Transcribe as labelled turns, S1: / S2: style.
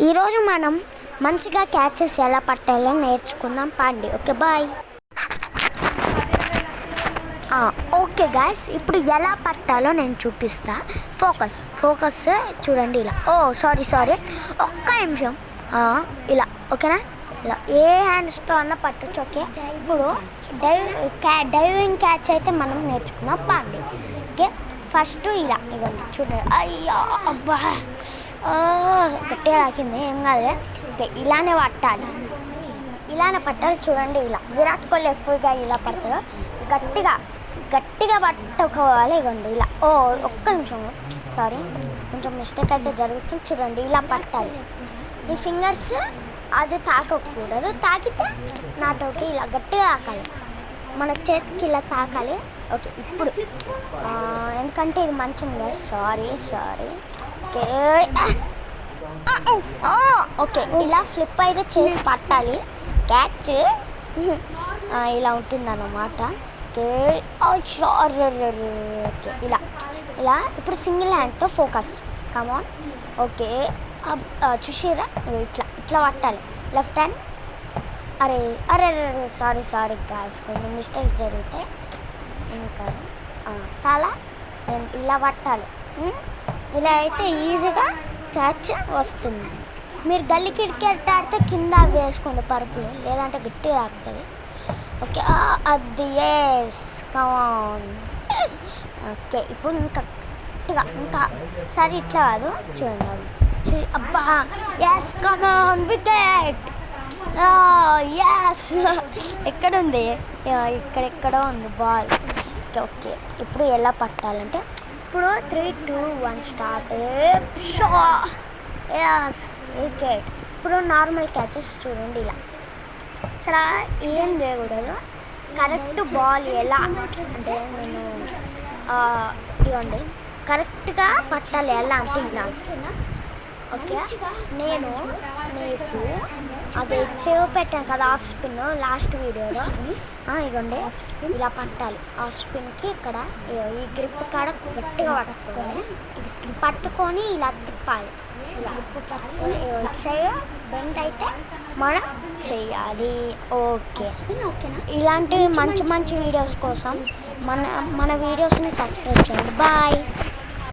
S1: ఈరోజు మనం మంచిగా క్యాచెస్ ఎలా పట్టాలో నేర్చుకుందాం పండి. Okay bye. ఓకే గాయస్, ఇప్పుడు ఎలా పట్టాలో నేను చూపిస్తా. ఫోకస్ చూడండి ఇలా. సారీ ఒక్క నిమిషం. ఇలా ఓకేనా? ఇలా ఏ హ్యాండ్స్తో అన్న పట్టచ్చు. ఓకే, ఇప్పుడు డైవింగ్ క్యాచ్ అయితే మనం నేర్చుకుందాం పండి. ఓకే, ఫస్ట్ ఇలా ఇవ్వండి చూడండి. అయ్యా అబ్బా, గట్టిగా రాకింది, ఏం కాదులే. ఓకే, ఇలానే పట్టాలి చూడండి. ఇలా విరాట్ కోహ్లీ ఎక్కువగా ఇలా పడతాడు. గట్టిగా పట్టుకోవాలి. ఇవ్వండి ఇలా. ఒక్క నిమిషం, సారీ కొంచెం మిస్టేక్ అయితే జరుగుతుంది. చూడండి ఇలా పట్టాలి. ఈ ఫింగర్స్ అది తాకకూడదు, తాకితే నాట్ ఓకే. ఇలా గట్టిగా తాకాలి, మన చేతికి ఇలా తాకాలి. ఓకే, ఇప్పుడు ఎందుకంటే ఇది మంచం కదా, సారీ. ఓకే, ఇలా ఫ్లిప్ అయితే చేసి పట్టాలి క్యాచ్. ఇలా ఉంటుందన్నమాట. ఓకే, ఇలా ఇప్పుడు సింగిల్ హ్యాండ్తో ఫోకస్. కమాన్. ఓకే, చూసిరా, ఇట్లా పట్టాలి. Left hand. అరే సారీ గాయ్స్, కొన్ని మిస్టేక్స్ జరుగుతాయి, ఏం కాదు. చాలా ఇలా పట్టాలి. ఇలా అయితే ఈజీగా క్యాచ్ వస్తుంది. మీరు గల్లీ క్రికెట్ ఆడితే కింద వేసుకోండి పరుపులు, లేదంటే గట్టిగా ఆడుతుంది. ఓకే, అది ఎస్, కమాన్. ఓకే, ఇప్పుడు ఇంకా సరే ఇట్లా కాదు, చూడండి. అబ్బా, ఎస్, కమాన్, వికెట్. ఎస్, ఎక్కడుంది? ఇక్కడెక్కడో ఉంది బాల్. ఓకే, ఇప్పుడు ఎలా పట్టాలంటే, ఇప్పుడు 3, 2, 1 స్టార్ట్. Yes, wicket. ఇప్పుడు నార్మల్ క్యాచెస్ చూడండి ఇలా. అసలు ఏం చేయకూడదు, కరెక్ట్ బాల్ ఎలా అంటే నేను ఇవ్వండి కరెక్ట్గా పట్టాలి. ఎలా అంటే ఇలా. ఓకే, నేను మీకు అది పెట్టాను కదా ఆఫ్ స్పిన్ లాస్ట్ వీడియోలో. ఇవ్వండి ఇలా పట్టాలి. ఆఫ్ స్పిన్కి ఇక్కడ ఈ గ్రిప్ కాడ గట్టిగా పట్టుకొని ఇలా తిప్పాలి. ఇలా ఇటు సైడ్ బెండ్ అయితే మనం చేయాలి. ఓకేనా? ఇలాంటి మంచి వీడియోస్ కోసం మన వీడియోస్ని సబ్స్క్రైబ్ చేయండి. బాయ్.